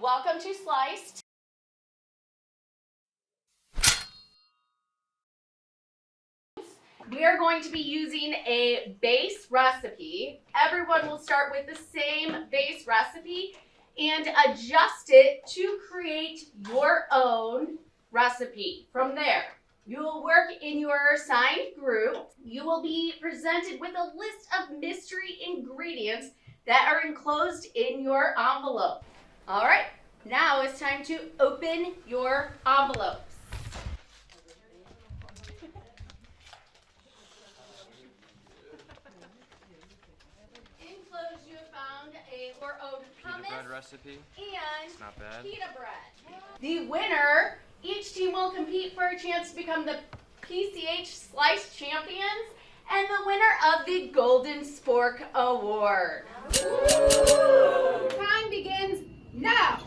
welcome to Sliced. We are going to be using a base recipe. Everyone will start with the same base recipe and adjust it to create your own recipe. From there, you will work in your assigned group. You will be presented with a list of mystery ingredients that are enclosed in your envelope. All right, now it's time to open your envelopes. Enclosed, you have found a Lord hummus pita bread recipe. And it's not bad. Pita bread. The winner, each team will compete for a chance to become the PCH Slice champions and the winner of the Golden Spork Award. Time begins now.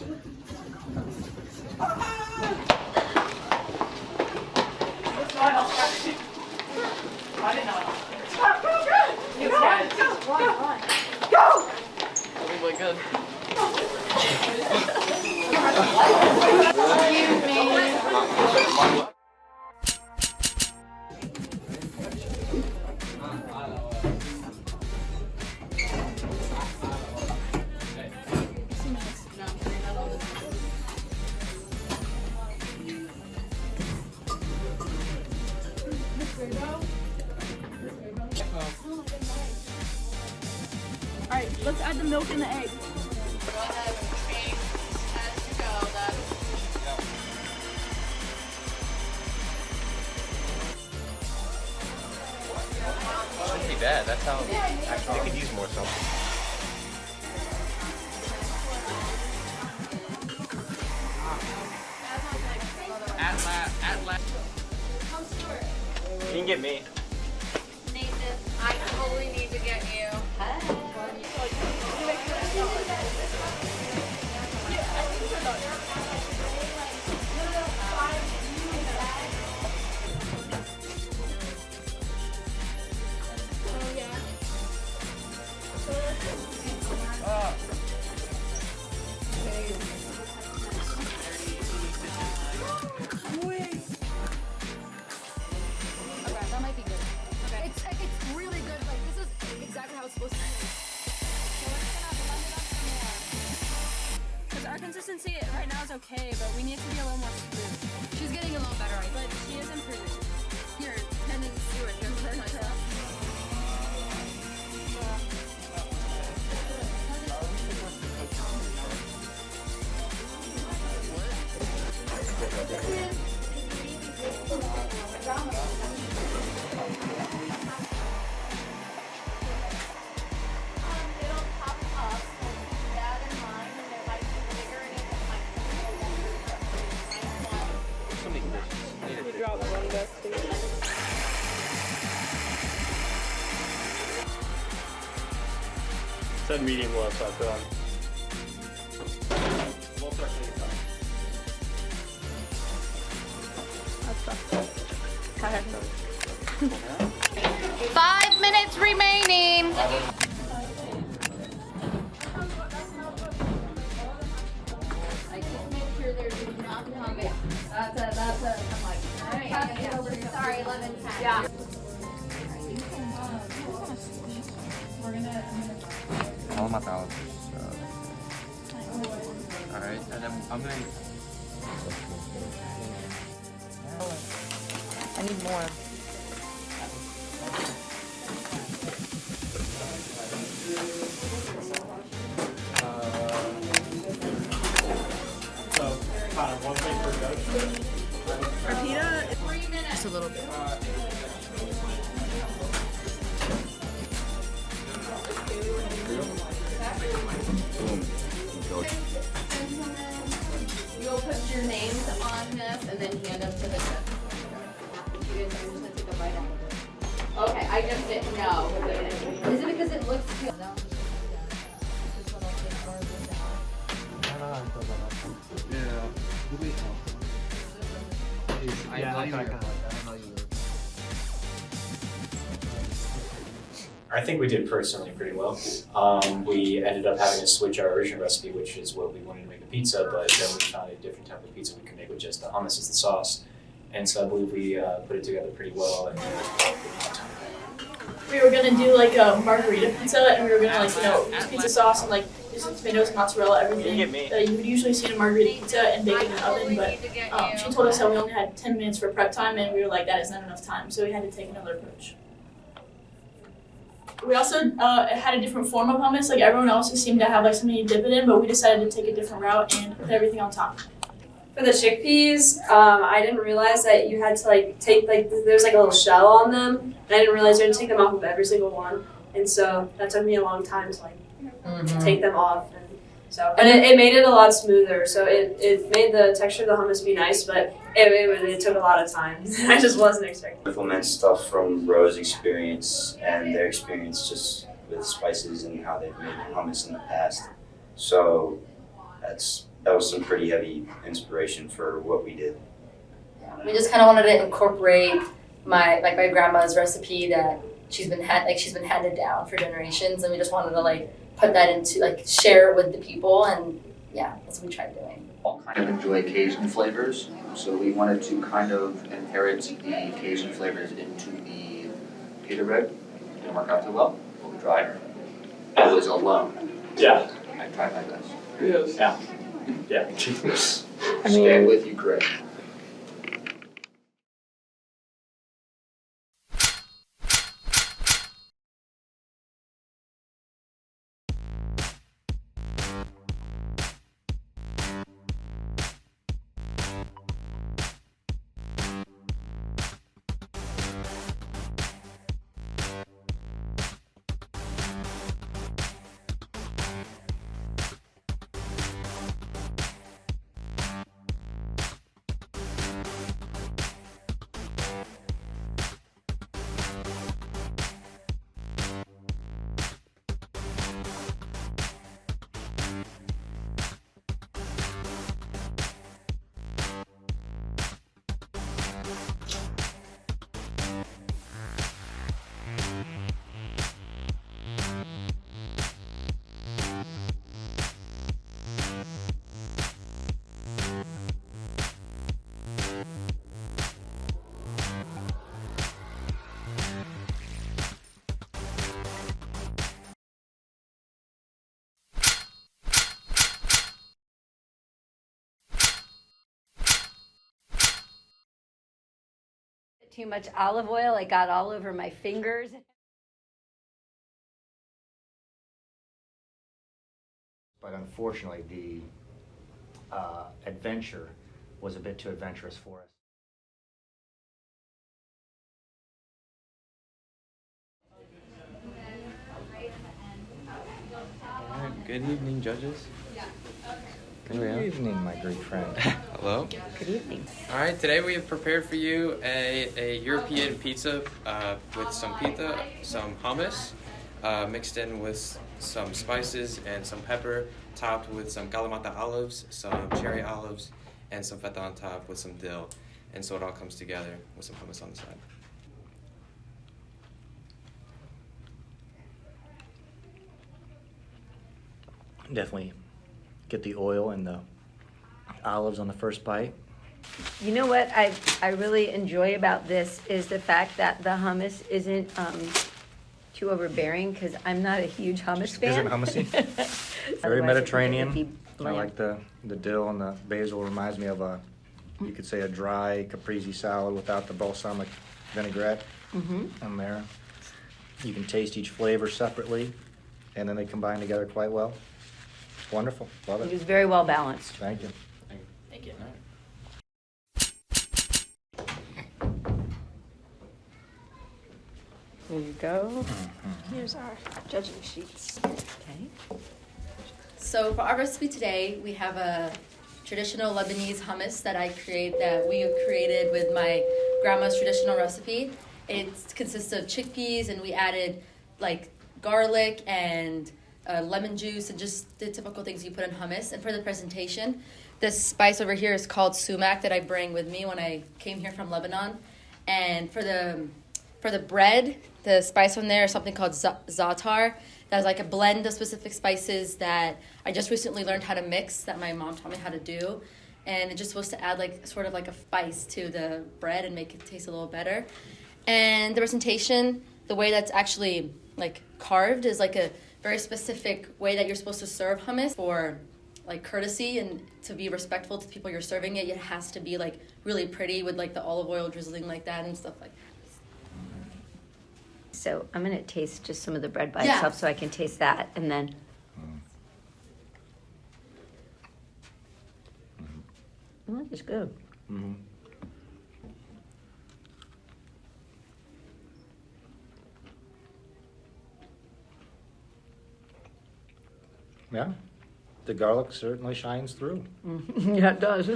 I didn't know. Go! Oh my god. Alright, let's add the milk and the egg. Go ahead and change as you go. Shouldn't be bad. That's how actually they could use more salt. At last. You can get me. Nathan, I totally need to get you. That might be good. Okay. It's really good. Like, this is exactly how it's supposed to be. So we're just gonna blend it up some more. Because our consistency right now is okay, but we need it to be a little more smooth. She's getting a little better, I think. But she is improving. Here, Ken and Stuart, you're very much up. It'll pop up, so keep that in mind, and it might be bigger and it might be Somebody can You dropped one bestie. Said medium well, so I put on. We'll start taking time. That's tough. 5 minutes remaining. I just make sure there's enough hummus. That's a, I'm like, all right, I gotta get over here. Sorry, 11, 10. Yeah. All my palates. Alright, and then I'm gonna. I need more. So, kind of one thing per coach. Our pita, 3 minutes. just a little bit. You'll put your names on this and then hand them to the chef. You guys are just gonna take a bite out of it. Okay, I just didn't know. Is it because it looks good? I know you. I think we did personally pretty well. We ended up having to switch our original recipe, which is what we wanted to make a pizza, but then we found a different type of pizza we could make with just the hummus as the sauce. And so I believe we put it together pretty well. And we were gonna do like a margarita pizza, and we were gonna use pizza sauce and use the tomatoes, mozzarella, everything that you would usually see in a margarita pizza and bake it in the oven. But she told us that we only had 10 minutes for prep time, and we were like, that is not enough time, so we had to take another approach. We also had a different form of hummus. Like everyone else seemed to have something to dip it in, but we decided to take a different route and put everything on top. For the chickpeas, I didn't realize that you had to take there's a little shell on them, and I didn't realize you had to take them off of every single one, and so that took me a long time to take them off, and it made it a lot smoother. So it made the texture of the hummus be nice, but it took a lot of time. I just wasn't expecting. Implement stuff from Ro's experience and their experience just with spices and how they've made hummus in the past. So that was some pretty heavy inspiration for what we did. We just kind of wanted to incorporate my grandma's recipe that she's been handed down for generations, and we just wanted to put that into share it with the people, and yeah, that's what we tried doing. All kind of enjoy Cajun flavors, so we wanted to kind of inherit the Cajun flavors into the pita bread. It didn't work out too well, but we tried. I was alone. yeah. I tried my best. Yes. Yeah. Stand with you, Craig. Too much olive oil, I got all over my fingers. But unfortunately, the adventure was a bit too adventurous for us. All right, good evening, judges. Good evening, my great friend. Hello. Good evening. All right, today we have prepared for you a European pizza with some pita, some hummus, mixed in with some spices and some pepper, topped with some Kalamata olives, some cherry olives, and some feta on top with some dill. And so it all comes together with some hummus on the side. Definitely get the oil and the olives on the first bite. You know what I really enjoy about this is the fact that the hummus isn't too overbearing, because I'm not a huge hummus fan. Isn't hummusy? Very Mediterranean. I like the dill and the basil. Reminds me of you could say a dry caprese salad without the balsamic vinaigrette in there. You can taste each flavor separately, and then they combine together quite well. It's wonderful. Love It it. was very well balanced. Thank you. Thank you. There you go. Here's our judging sheets. Okay. So for our recipe today, we have a traditional Lebanese hummus that we created with my grandma's traditional recipe. It consists of chickpeas, and we added garlic and lemon juice and just the typical things you put in hummus. And for the presentation, this spice over here is called sumac that I bring with me when I came here from Lebanon. And for the For the bread, the spice on there is something called za'atar. That's like a blend of specific spices that I just recently learned how to mix, that my mom taught me how to do. And it's just supposed to add like sort of like a spice to the bread and make it taste a little better. And the presentation, the way that's actually like carved is like a very specific way that you're supposed to serve hummus for like courtesy and to be respectful to the people you're serving it. It has to be like really pretty with like the olive oil drizzling like that and stuff like that. So I'm going to taste just some of the bread by Yeah. itself so I can taste that and then. Well, that is good. Mm-hmm. Yeah, the garlic certainly shines through. Yeah, it does.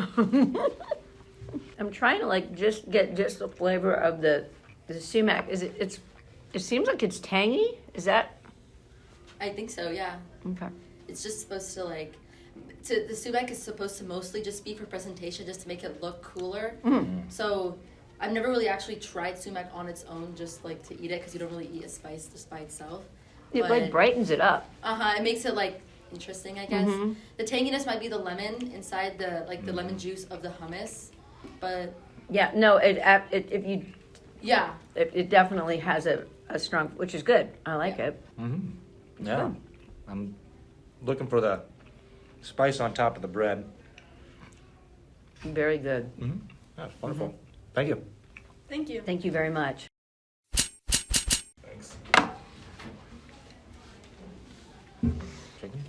I'm trying to like just get just the flavor of the sumac. It seems like it's tangy. Is that? I think so, yeah. Okay. It's just supposed to like, the sumac is supposed to mostly just be for presentation, just to make it look cooler. So I've never really actually tried sumac on its own, just like to eat it, because you don't really eat a spice just by itself. It like brightens it up. It makes it like interesting, I guess. The tanginess might be the lemon inside the like the lemon juice of the hummus, but Yeah, no, if you, yeah, it definitely has a strong, which is good. I like it. Mm-hmm. Yeah, I'm looking for the spice on top of the bread. Very good. Mm-hmm. That's wonderful. Thank you. Thank you. Thank you very much. Thanks. Chicken.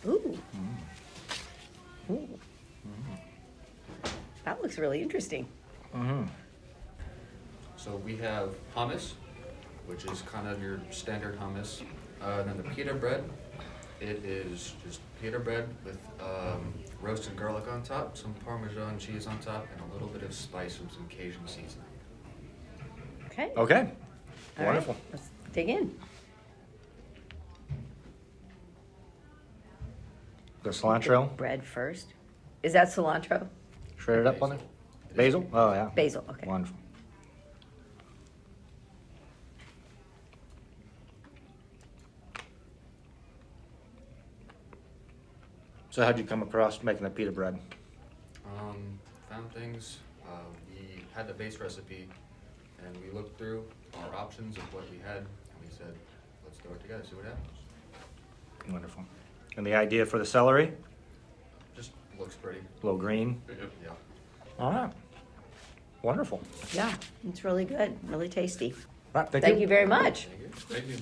Ooh. Ooh. That looks really interesting. Mm-hmm. So we have hummus, which is kind of your standard hummus. Then the pita bread, it is just pita bread with roasted garlic on top, some Parmesan cheese on top, and a little bit of spice from some Cajun seasoning. Okay. Okay. All Wonderful. right, let's dig in. The cilantro Bread first. Is that cilantro? shredded up on there. Basil? Oh yeah. Basil, okay. Wonderful. So how'd you come across making the pita bread? Found things. We had the base recipe, and we looked through our options of what we had, and we said, let's throw it together, see what happens. Wonderful. And the idea for the celery? Just looks pretty. A little green. Yeah. All right. Wonderful. Yeah, it's really good, really tasty. All right, Thank you very much. Thank you. Thank you.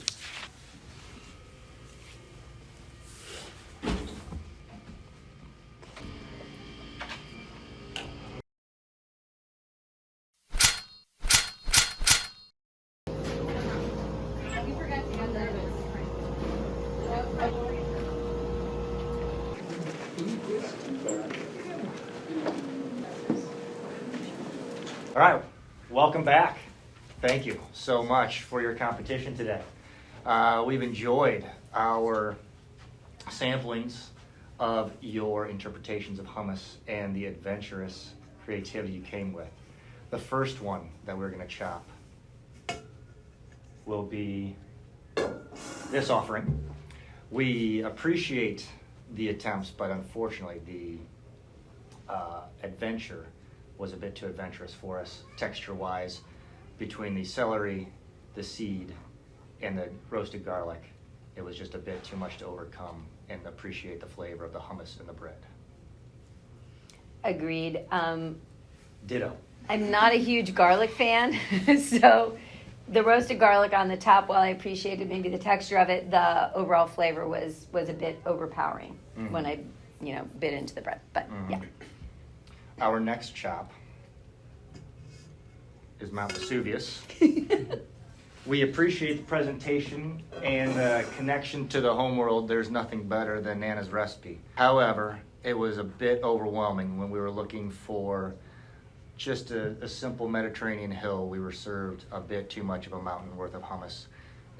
All right, welcome back. Thank you so much for your competition today. We've enjoyed our samplings of your interpretations of hummus and the adventurous creativity you came with. The first one that we're going to chop will be this offering. We appreciate the attempts, but unfortunately the adventure was a bit too adventurous for us, texture-wise, between the celery, the seed, and the roasted garlic. It was just a bit too much to overcome and appreciate the flavor of the hummus and the bread. Agreed. Ditto. I'm not a huge garlic fan, so the roasted garlic on the top, while I appreciated maybe the texture of it, the overall flavor was a bit overpowering when I, bit into the bread. But yeah. Our next chop is Mount Vesuvius. We appreciate the presentation and the connection to the home world. There's nothing better than Nana's recipe. However, it was a bit overwhelming when we were looking for just a simple Mediterranean hill. We were served a bit too much of a mountain worth of hummus,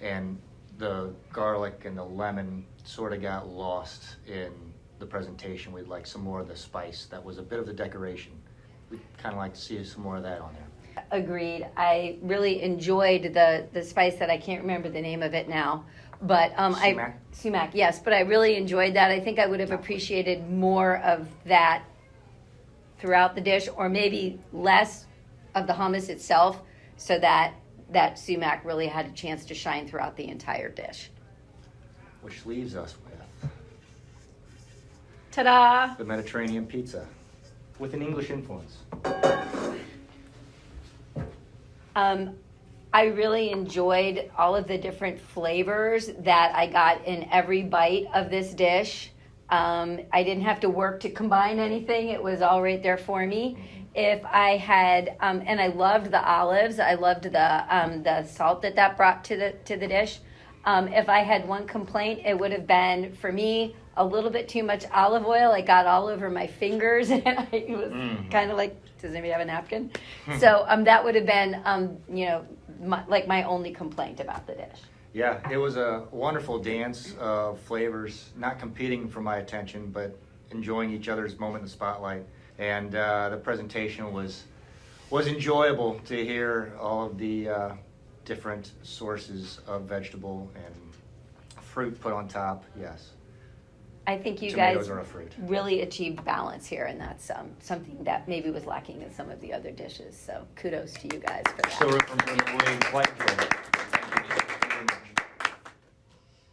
and the garlic and the lemon sort of got lost in the presentation, we'd like some more of the spice that was a bit of the decoration. We'd kind of like to see some more of that on there. Agreed. I really enjoyed the spice that I can't remember the name of it now. But sumac, yes. But I really enjoyed that. I think I would have appreciated more of that throughout the dish, or maybe less of the hummus itself, so that sumac really had a chance to shine throughout the entire dish. Which leaves us with Ta-da! the Mediterranean pizza with an English influence. I really enjoyed all of the different flavors that I got in every bite of this dish. I didn't have to work to combine anything. It was all right there for me. If I had, and I loved the olives. I loved the salt that brought to the dish. If I had one complaint, it would have been, for me, a little bit too much olive oil. I got all over my fingers, and it was kind of like, does anybody have a napkin? So that would have been, my only complaint about the dish. Yeah, it was a wonderful dance of flavors, not competing for my attention, but enjoying each other's moment in the spotlight. And the presentation was enjoyable to hear all of the different sources of vegetable and fruit put on top. Yes. I think you Tomatoes guys are a fruit. really achieved balance here, and that's something that maybe was lacking in some of the other dishes. So kudos to you guys for that. Still room for improvement. Quite enjoyable.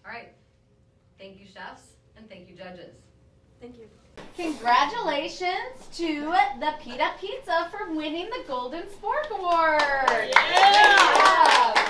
All right. Thank you, chefs, and thank you, judges. Thank you. Congratulations to the Pita Pizza for winning the Golden Spork Award. Yeah!